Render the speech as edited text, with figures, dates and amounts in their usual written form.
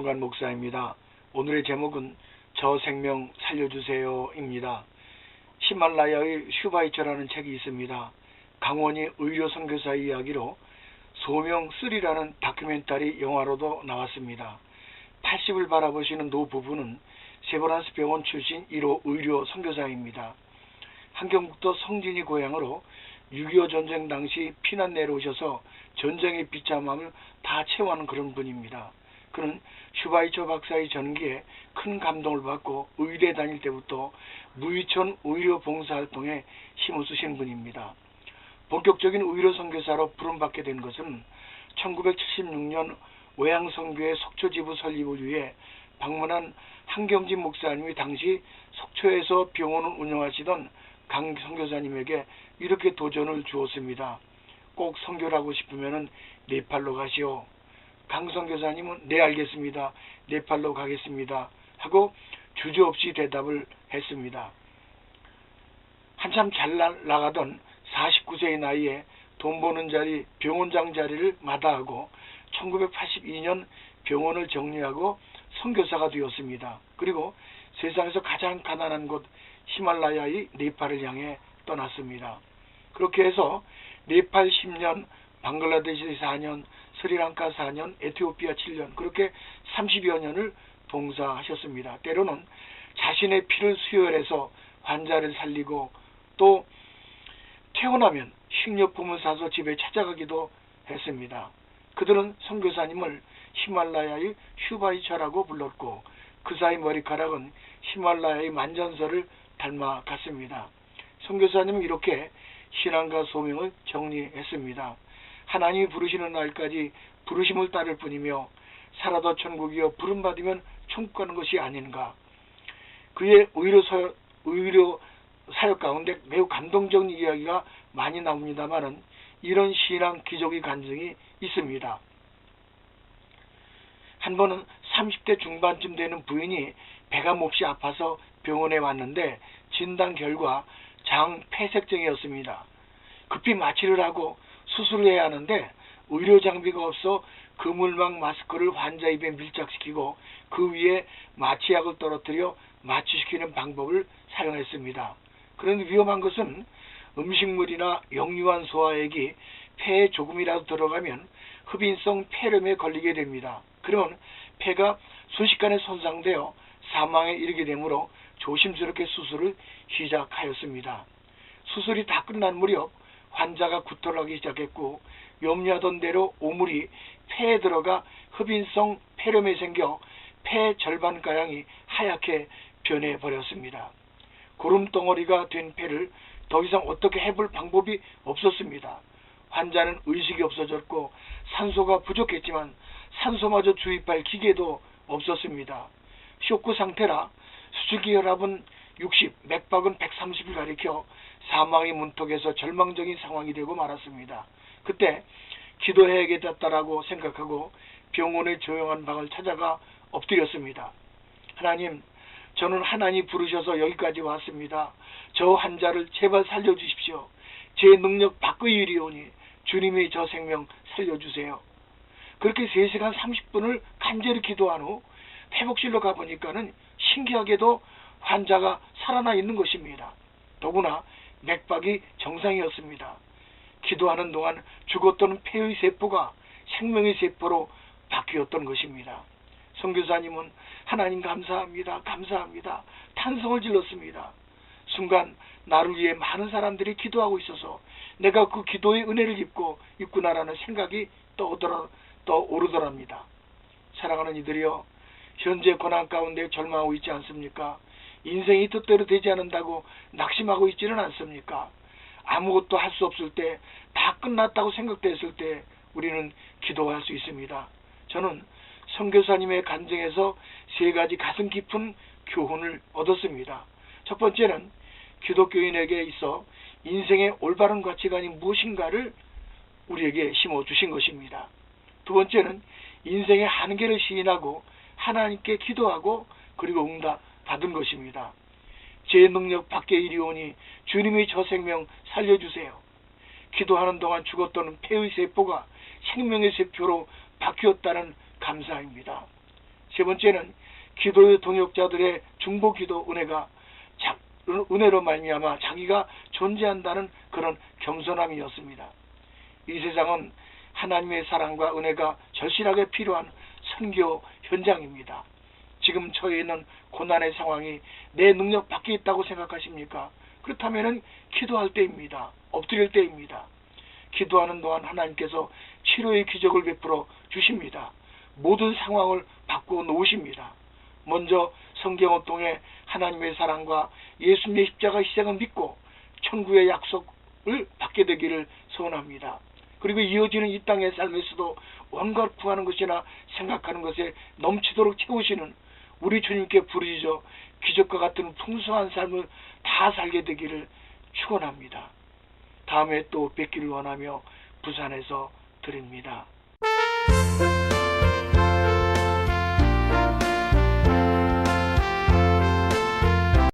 김용관 목사입니다. 오늘의 제목은 저 생명 살려주세요입니다. 히말라야의 슈바이처라는 책이 있습니다. 강원이 의료 선교사의 이야기로 소명 3라는 다큐멘터리 영화로도 나왔습니다. 80을 바라보시는 노부부는 세브란스 병원 출신 1호 의료 선교사입니다. 함경북도 성진이 고향으로 6.25 전쟁 당시 피난 내려오셔서 전쟁의 비참함을 다 체험하는 그런 분입니다. 그는 슈바이처 박사의 전기에 큰 감동을 받고 의대 다닐 때부터 무위촌 의료 봉사활동에 힘을 쓰신 분입니다. 본격적인 의료 선교사로 부름받게 된 것은 1976년 외양선교회 속초지부 설립을 위해 방문한 한경진 목사님이 당시 속초에서 병원을 운영하시던 강 선교사님에게 이렇게 도전을 주었습니다. 꼭 선교를 하고 싶으면 네팔로 가시오. 강 선교사님은 네 알겠습니다. 네팔로 가겠습니다. 하고 주저없이 대답을 했습니다. 한참 잘 나가던 49세의 나이에 돈 버는 자리, 병원장 자리를 마다하고 1982년 병원을 정리하고 선교사가 되었습니다. 그리고 세상에서 가장 가난한 곳 히말라야의 네팔을 향해 떠났습니다. 그렇게 해서 네팔 10년, 방글라데시 4년, 스리랑카 4년, 에티오피아 7년, 그렇게 30여 년을 봉사하셨습니다. 때로는 자신의 피를 수혈해서 환자를 살리고 또 퇴원하면 식료품을 사서 집에 찾아가기도 했습니다. 그들은 선교사님을 히말라야의 슈바이처라고 불렀고 그 사이 머리카락은 히말라야의 만전설을 닮아갔습니다. 선교사님은 이렇게 신앙과 소명을 정리했습니다. 하나님이 부르시는 날까지 부르심을 따를 뿐이며 살아도 천국이여 부름받으면 천국 가는 것이 아닌가. 그의 의료 사역 가운데 매우 감동적인 이야기가 많이 나옵니다만은 이런 신앙 기적의 간증이 있습니다. 한 번은 30대 중반쯤 되는 부인이 배가 몹시 아파서 병원에 왔는데 진단 결과 장 폐색증이었습니다. 급히 마취를 하고 수술을 해야 하는데 의료 장비가 없어 그물망 마스크를 환자 입에 밀착시키고 그 위에 마취약을 떨어뜨려 마취시키는 방법을 사용했습니다. 그런데 위험한 것은 음식물이나 역류한 소화액이 폐에 조금이라도 들어가면 흡인성 폐렴에 걸리게 됩니다. 그러면 폐가 순식간에 손상되어 사망에 이르게 되므로 조심스럽게 수술을 시작하였습니다. 수술이 다 끝난 무렵 환자가 구토하기 시작했고 염려하던 대로 오물이 폐에 들어가 흡인성 폐렴이 생겨 폐 절반가량이 하얗게 변해버렸습니다. 고름덩어리가 된 폐를 더 이상 어떻게 해볼 방법이 없었습니다. 환자는 의식이 없어졌고 산소가 부족했지만 산소마저 주입할 기계도 없었습니다. 쇼크 상태라 수축기 혈압은 60, 맥박은 130을 가리켜 사망의 문턱에서 절망적인 상황이 되고 말았습니다. 그때 기도해야겠다라고 생각하고 병원의 조용한 방을 찾아가 엎드렸습니다. 하나님, 저는 하나님 부르셔서 여기까지 왔습니다. 저 환자를 제발 살려주십시오. 제 능력 밖의 일이오니 주님이 저 생명 살려주세요. 그렇게 3시간 30분을 간절히 기도한 후 회복실로 가보니까는 신기하게도 환자가 살아나 있는 것입니다. 더구나 맥박이 정상이었습니다. 기도하는 동안 죽었던 폐의 세포가 생명의 세포로 바뀌었던 것입니다. 선교사님은 하나님 감사합니다. 감사합니다. 탄성을 질렀습니다. 순간 나를 위해 많은 사람들이 기도하고 있어서 내가 그 기도의 은혜를 입고 있구나라는 생각이 떠오르더랍니다. 사랑하는 이들이여, 현재 고난 가운데 절망하고 있지 않습니까? 인생이 뜻대로 되지 않는다고 낙심하고 있지는 않습니까? 아무것도 할 수 없을 때, 다 끝났다고 생각됐을 때 우리는 기도할 수 있습니다. 저는 선교사님의 간증에서 3가지 가슴 깊은 교훈을 얻었습니다. 첫 번째는 기독교인에게 있어 인생의 올바른 가치관이 무엇인가를 우리에게 심어주신 것입니다. 두 번째는 인생의 한계를 시인하고 하나님께 기도하고 그리고 응답 받은 것입니다. 제 능력 밖의 일이오니 주님이 저 생명 살려주세요. 기도하는 동안 죽었던 폐의 세포가 생명의 세포로 바뀌었다는 감사입니다. 세 번째는 기도의 동역자들의 중보 기도 은혜로 말미암아 자기가 존재한다는 그런 겸손함이었습니다. 이 세상은 하나님의 사랑과 은혜가 절실하게 필요한 선교 현장입니다. 지금 처해 있는 고난의 상황이 내 능력 밖에 있다고 생각하십니까? 그렇다면 기도할 때입니다. 엎드릴 때입니다. 기도하는 동안 하나님께서 치료의 기적을 베풀어 주십니다. 모든 상황을 바꾸어 놓으십니다. 먼저 성경을 통해 하나님의 사랑과 예수님의 십자가 희생을 믿고 천국의 약속을 받게 되기를 소원합니다. 그리고 이어지는 이 땅의 삶에서도 온갖 구하는 것이나 생각하는 것에 넘치도록 채우시는 우리 주님께 부르짖어 기적과 같은 풍성한 삶을 다 살게 되기를 축원합니다. 다음에 또 뵙기를 원하며 부산에서 드립니다.